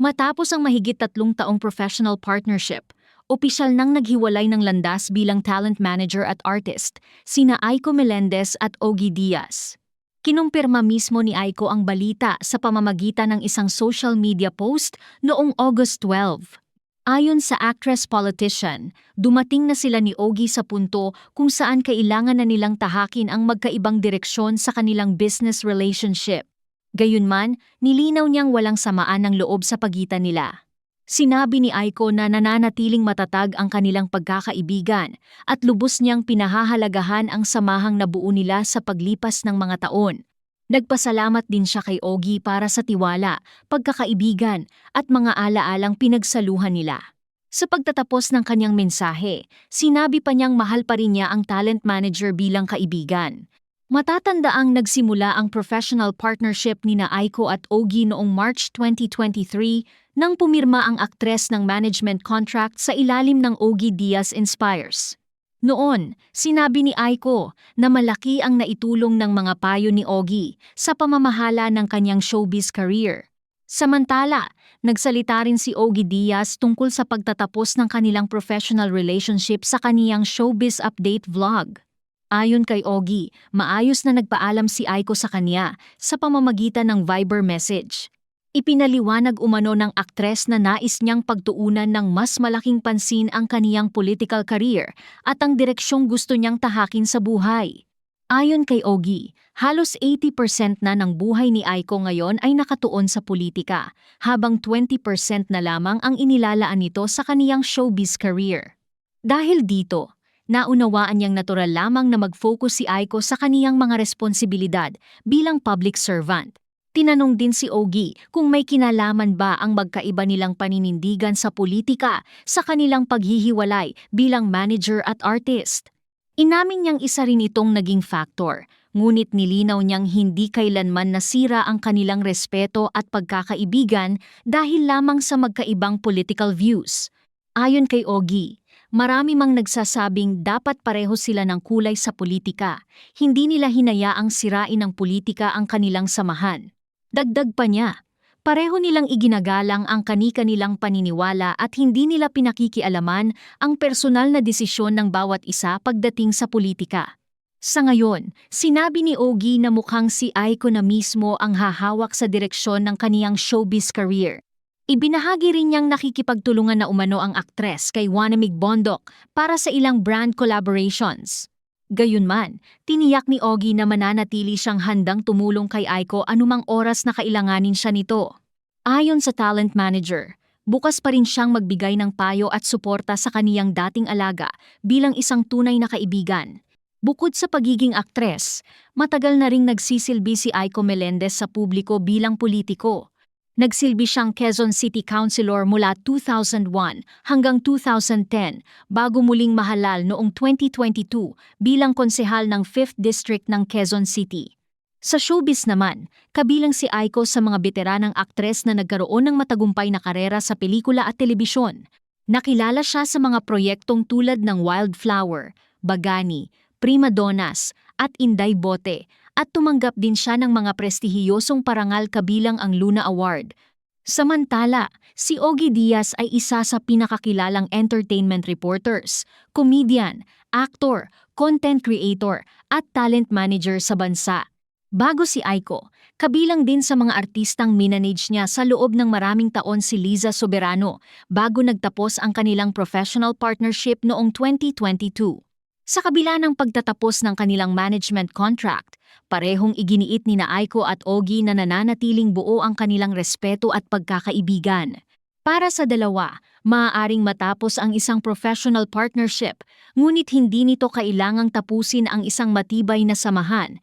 Matapos ang mahigit 3 taong professional partnership, opisyal nang naghiwalay ng landas bilang talent manager at artist, sina Aiko Melendez at Ogie Diaz. Kinumpirma mismo ni Aiko ang balita sa pamamagitan ng isang social media post noong August 12. Ayon sa actress-politician, dumating na sila ni Ogie sa punto kung saan kailangan na nilang tahakin ang magkaibang direksyon sa kanilang business relationship. Gayunman, nilinaw niyang walang samaan ng loob sa pagitan nila. Sinabi ni Aiko na nananatiling matatag ang kanilang pagkakaibigan at lubos niyang pinahahalagahan ang samahang nabuo nila sa paglipas ng mga taon. Nagpasalamat din siya kay Ogie para sa tiwala, pagkakaibigan at mga alaalang pinagsaluhan nila. Sa pagtatapos ng kanyang mensahe, sinabi pa niyang mahal pa rin niya ang talent manager bilang kaibigan. Matatandaang nagsimula ang professional partnership nina Aiko at Ogie noong March 2023 nang pumirma ang aktres ng management contract sa ilalim ng Ogie Diaz Inspires. Noon, sinabi ni Aiko na malaki ang naitulong ng mga payo ni Ogie sa pamamahala ng kanyang showbiz career. Samantala, nagsalita rin si Ogie Diaz tungkol sa pagtatapos ng kanilang professional relationship sa kaniyang showbiz update vlog. Ayon kay Ogie, maayos na nagpaalam si Aiko sa kanya sa pamamagitan ng Viber message. Ipinaliwanag umano ng aktres na nais niyang pagtuunan ng mas malaking pansin ang kaniyang political career at ang direksyong gusto niyang tahakin sa buhay. Ayon kay Ogie, halos 80% na ng buhay ni Aiko ngayon ay nakatuon sa politika, habang 20% na lamang ang inilalaan nito sa kaniyang showbiz career. Dahil dito, naunawaan niyang natural lamang na mag-focus si Aiko sa kaniyang mga responsibilidad bilang public servant. Tinanong din si Ogie kung may kinalaman ba ang magkaiba nilang paninindigan sa politika sa kanilang paghihiwalay bilang manager at artist. Inamin niyang isa rin itong naging factor, ngunit nilinaw niyang hindi kailanman nasira ang kanilang respeto at pagkakaibigan dahil lamang sa magkaibang political views. Ayon kay Ogie, marami mang nagsasabing dapat pareho sila ng kulay sa politika, hindi nila hinayaang sirain ng politika ang kanilang samahan. Dagdag pa niya, pareho nilang iginagalang ang kani-kanilang paniniwala at hindi nila pinakikialaman ang personal na desisyon ng bawat isa pagdating sa politika. Sa ngayon, sinabi ni Ogie na mukhang si Aiko na mismo ang hahawak sa direksyon ng kaniyang showbiz career. Ibinahagi rin niyang nakikipagtulungan na umano ang aktres kay Wanamig Bondok para sa ilang brand collaborations. Gayunman, tiniyak ni Ogie na mananatili siyang handang tumulong kay Aiko anumang oras na kailanganin siya nito. Ayon sa talent manager, bukas pa rin siyang magbigay ng payo at suporta sa kaniyang dating alaga bilang isang tunay na kaibigan. Bukod sa pagiging aktres, matagal na ring nagsisilbi si Aiko Melendez sa publiko bilang politiko. Nagsilbi siyang Quezon City Councilor mula 2001 hanggang 2010 bago muling mahalal noong 2022 bilang konsehal ng 5th District ng Quezon City. Sa showbiz naman, kabilang si Aiko sa mga beteranang aktres na nagkaroon ng matagumpay na karera sa pelikula at telebisyon. Nakilala siya sa mga proyektong tulad ng Wildflower, Bagani, Prima Donnas at Inday Bote, at tumanggap din siya ng mga prestihiyosong parangal kabilang ang Luna Award. Samantala, si Ogie Diaz ay isa sa pinakakilalang entertainment reporters, comedian, actor, content creator, at talent manager sa bansa. Bago si Aiko, kabilang din sa mga artistang minanage niya sa loob ng maraming taon si Liza Soberano bago nagtapos ang kanilang professional partnership noong 2022. Sa kabila ng pagtatapos ng kanilang management contract, parehong iginiit ni Aiko at Ogie na nananatiling buo ang kanilang respeto at pagkakaibigan. Para sa dalawa, maaaring matapos ang isang professional partnership, ngunit hindi nito kailangang tapusin ang isang matibay na samahan